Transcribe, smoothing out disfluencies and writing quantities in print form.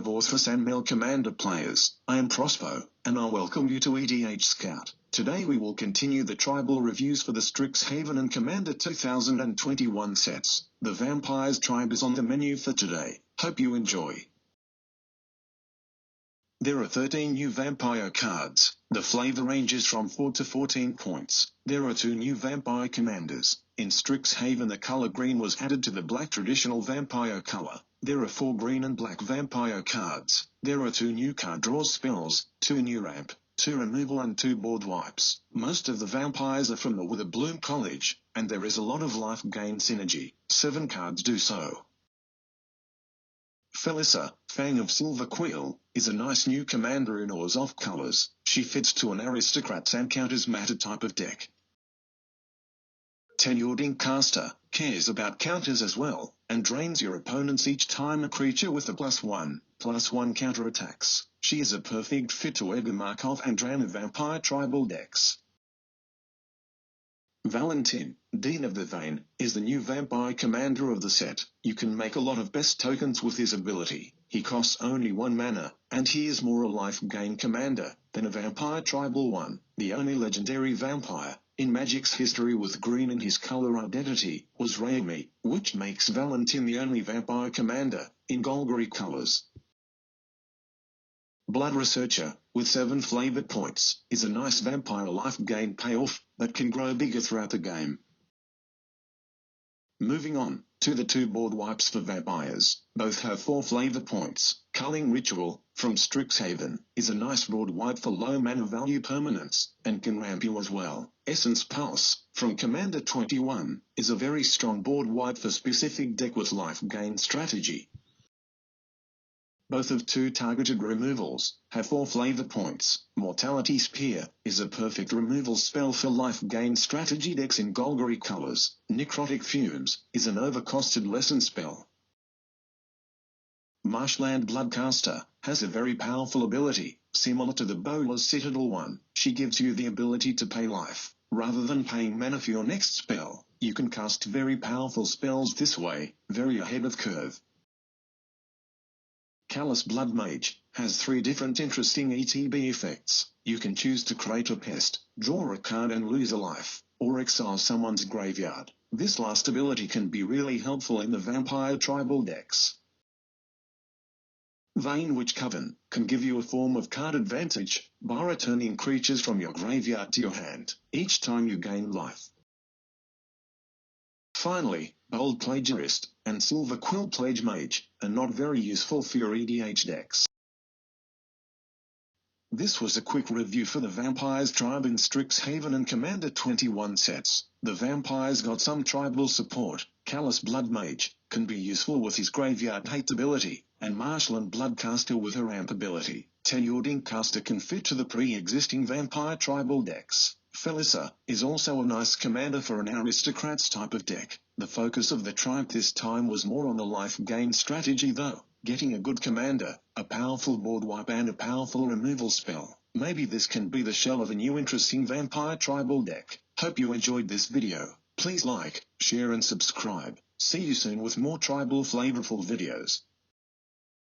Vorthos and Mel Commander players, I am Prospo, and I welcome you to EDH Scout. Today we will continue the tribal reviews for the Strixhaven Commander 2021 sets. The Vampires tribe is on the menu for today. Hope you enjoy. There are 13 new vampire cards. The flavor ranges from 4 to 14 points. There are 2 new vampire commanders. In Strixhaven the color green was added to the black traditional vampire color. There are 4 green and black vampire cards. There are 2 new card draw spells, 2 new ramp, 2 removal and 2 board wipes. Most of the vampires are from the Witherbloom College, and there is a lot of life gain synergy. 7 cards do so. Felissa, Fang of Silver Quill, is a nice new commander in Ors off colors. She fits to an aristocrats and counters matter type of deck. Tenured Caster cares about counters as well, and drains your opponents each time a creature with a +1/+1 counter attacks. She is a perfect fit to Edgar Markov and Drana Vampire tribal decks. Valentin, Dean of the Vein, is the new vampire commander of the set. You can make a lot of best tokens with his ability. He costs only 1 mana, and he is more a life gain commander than a vampire tribal one. The only legendary vampire in Magic's history with green in his color identity was Raimi, which makes Valentin the only vampire commander in Golgari colors. Blood Researcher, with 7 flavored points, is a nice vampire life gain payoff that can grow bigger throughout the game. Moving on to the 2 board wipes for vampires. Both have 4 flavor points. Culling Ritual, from Strixhaven, is a nice board wipe for low mana value permanents, and can ramp you as well. Essence Pulse, from Commander 21, is a very strong board wipe for specific deck with life gain strategy. Both of 2 targeted removals have 4 flavor points. Mortality Spear is a perfect removal spell for life gain strategy decks in Golgari colors. Necrotic Fumes is an overcosted lesson spell. Marshland Bloodcaster has a very powerful ability, similar to the Bowler's Citadel one. She gives you the ability to pay life, rather than paying mana for your next spell. You can cast very powerful spells this way, very ahead of curve. Callous Blood Mage has 3 different interesting ETB effects. You can choose to create a pest, draw a card and lose a life, or exile someone's graveyard. This last ability can be really helpful in the vampire tribal decks. Vein Witch Coven can give you a form of card advantage by returning creatures from your graveyard to your hand each time you gain life. Finally, Bold Plagiarist and Silver Quill Plague Mage are not very useful for your EDH decks. This was a quick review for the Vampires tribe in Strixhaven Commander 21 sets. The Vampires got some tribal support. Callous Blood Mage can be useful with his Graveyard Hate ability, and Marshland Bloodcaster with her ramp ability. Tenured Caster can fit to the pre-existing Vampire tribal decks. Felissa is also a nice commander for an aristocrats type of deck. The focus of the tribe this time was more on the life gain strategy though. Getting a good commander, a powerful board wipe and a powerful removal spell. Maybe this can be the shell of a new interesting vampire tribal deck. Hope you enjoyed this video. Please like, share and subscribe. See you soon with more tribal flavorful videos.